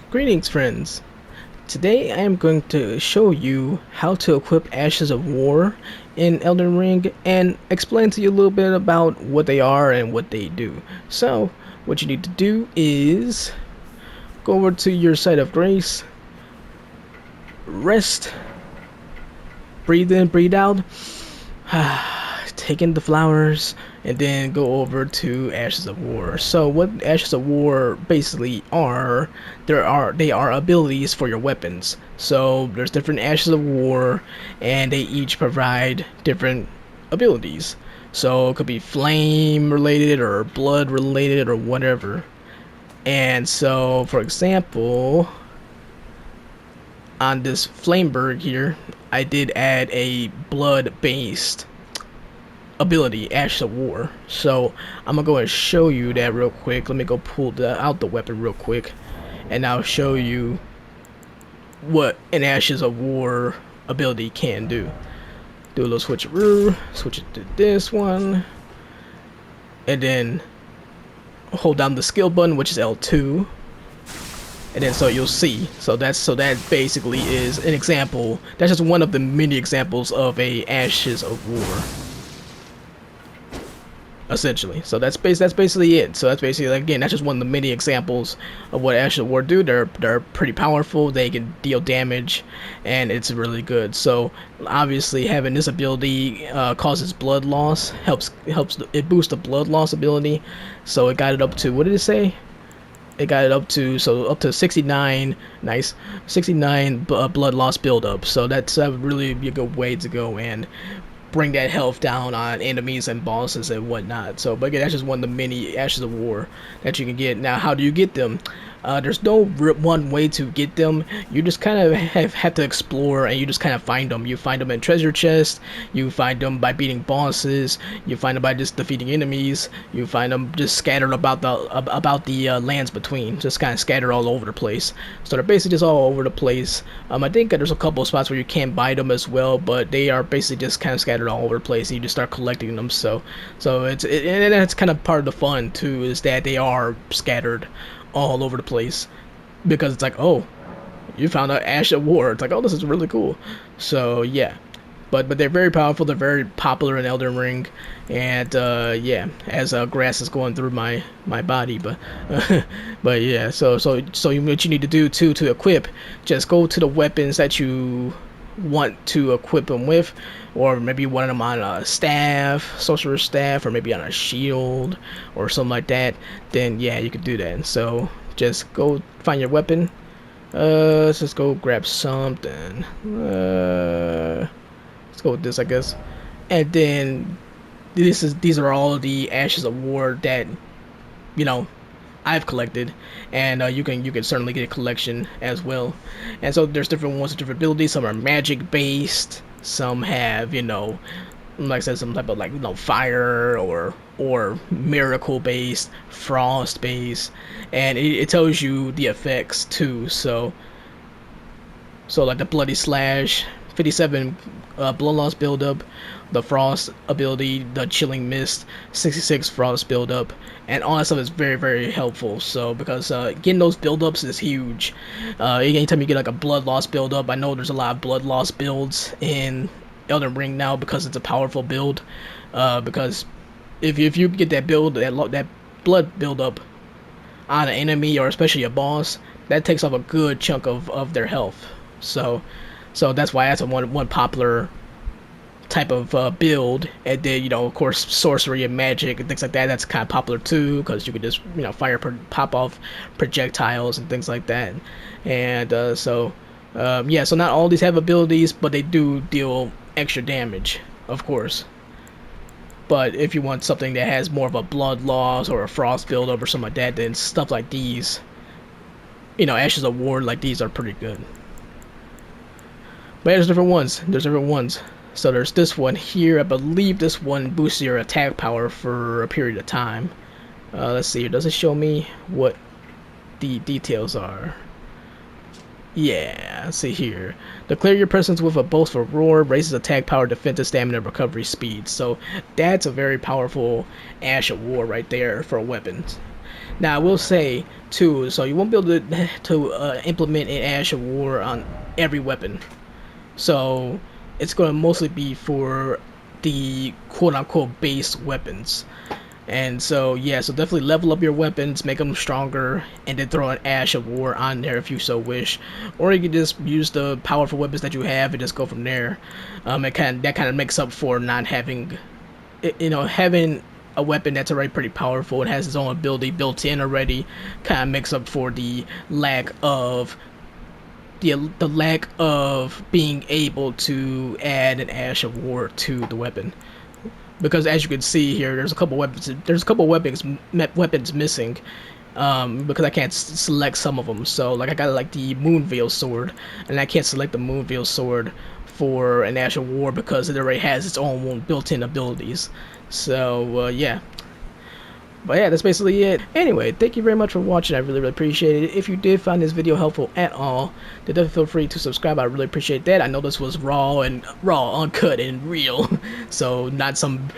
Greetings, friends. Today I am going to show you how to equip Ashes of War in Elden Ring and explain to you a little bit about what they are and what they do. So, what you need to do is go over to your site of grace, rest, breathe in, breathe out, take in the flowers, and then go over to Ashes of War. So what Ashes of War basically are, they are abilities for your weapons. So there's different Ashes of War, and they each provide different abilities. So it could be flame related or blood related or whatever. And so, for example, on this Flameberg here, I did add a blood based ability, Ash of War. So I'm gonna go and show you that real quick. Let me go pull out the weapon real quick, and I'll show you what an Ashes of War ability can do. Do a little switcheroo, switch it to this one, and then hold down the skill button, which is L2, and then so you'll see. So that basically is an example. That's just one of the many examples of a Ashes of War, essentially. So that's basically it. So that's basically, again, that's just one of the many examples of what Ashes of War do. They're pretty powerful. They can deal damage, and it's really good. So obviously having this ability causes blood loss, helps it boosts the blood loss ability. So it got it up to, what did it say? It got it up to, so up to 69. Nice. 69 blood loss buildup. So that's really be a good way to go and bring that health down on enemies and bosses and whatnot. So, but again, that's just one of the many Ashes of War that you can get. Now, how do you get them? There's no one way to get them. You just kind of have to explore, and you just kind of find them. You find them in treasure chests. You find them by beating bosses. You find them by just defeating enemies. You find them just scattered about the lands between, just kind of scattered all over the place. So they're basically just all over the place. I think there's a couple of spots where you can buy them as well, but they are basically just kind of scattered all over the place. And you just start collecting them. So and that's kind of part of the fun too, is that they are scattered all over the place, because it's like, oh, you found an Ash of War. It's like, oh, this is really cool. So yeah, but they're very powerful. They're very popular in Elden Ring, and yeah, as grass is going through my body, but but yeah. So what you need to do too to equip, just go to the weapons that you want to equip them with, or maybe you want them on a staff, sorcerer's staff, or maybe on a shield or something like that. Then yeah, you could do that. So just go find your weapon. Let's just go grab something. Let's go with this, I guess. And then these are all the Ashes of War that, you know, I've collected, and you can certainly get a collection as well. And so there's different ones with different abilities. Some are magic based. Some have, like I said, some type of, like, fire or miracle based, frost based, and it tells you the effects too. So like the bloody slash, 57 blood loss buildup, the frost ability, the chilling mist, 66 frost buildup, and all that stuff is very, very helpful. So because getting those buildups is huge. Anytime you get like a blood loss buildup, I know there's a lot of blood loss builds in Elden Ring now because it's a powerful build. Because if you get that that blood buildup on an enemy, or especially a boss, that takes off a good chunk of their health. So that's why that's a one popular type of build. And then, of course, sorcery and magic and things like that, that's kind of popular too, because you could just, pop off projectiles and things like that. And yeah, so not all these have abilities, but they do deal extra damage, of course. But if you want something that has more of a blood loss or a frost buildup or something like that, then stuff like these, Ashes of War like these are pretty good. But there's different ones. So there's this one here. I believe this one boosts your attack power for a period of time. Let's see. It doesn't show me what the details are. Yeah, let's see here. Declare your presence with a boastful roar, raises attack power, defensive stamina, recovery speed. So that's a very powerful Ash of War right there for weapons. Now I will say too, so you won't be able to implement an Ash of War on every weapon. So it's going to mostly be for the quote unquote base weapons. And so yeah, so definitely level up your weapons, make them stronger, and then throw an Ash of War on there if you so wish, or you can just use the powerful weapons that you have and just go from there. That kind of makes up for not having, having a weapon that's already pretty powerful. It has its own ability built in already. Kind of makes up for lack of the lack of being able to add an Ash of War to the weapon, because as you can see here, there's a couple weapons. There's a couple weapons missing, because I can't select some of them. So like I got like the Moonveil sword, and I can't select the Moonveil sword for an Ash of War because it already has its own built-in abilities. So yeah, but yeah, that's basically it. Anyway, thank you very much for watching. I really appreciate it. If you did find this video helpful at all, then definitely feel free to subscribe. I really appreciate that. I know this was raw, uncut, and real, so not some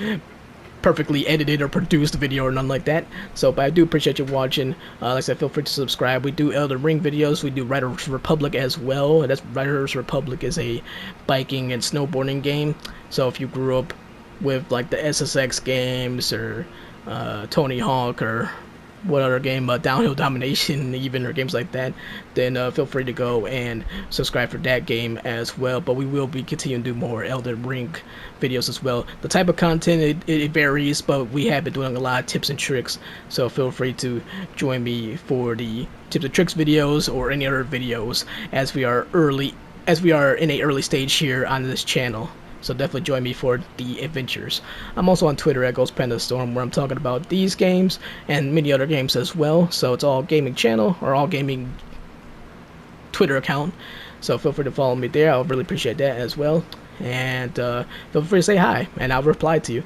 perfectly edited or produced video or nothing like that. So, but I do appreciate you watching. Like I said, feel free to subscribe. We do Elden Ring videos. We do Riders Republic as well. And that's Riders Republic is a biking and snowboarding game. So if you grew up with like the SSX games or Tony Hawk or what other game, Downhill Domination even, or games like that, then feel free to go and subscribe for that game as well. But we will be continuing to do more Elden Ring videos as well. The type of content, it varies, but we have been doing a lot of tips and tricks, so feel free to join me for the tips and tricks videos or any other videos as we are in a early stage here on this channel. So definitely join me for the adventures. I'm also on Twitter at GhostPandaStorm, where I'm talking about these games and many other games as well. So it's all gaming channel or all gaming Twitter account. So feel free to follow me there. I'll really appreciate that as well. And feel free to say hi, and I'll reply to you.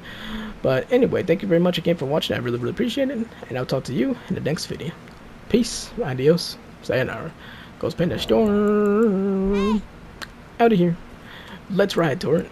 But anyway, thank you very much again for watching. I really appreciate it. And I'll talk to you in the next video. Peace. Adios. Sayonara. GhostPandaStorm. Out of here. Let's ride, Torrent.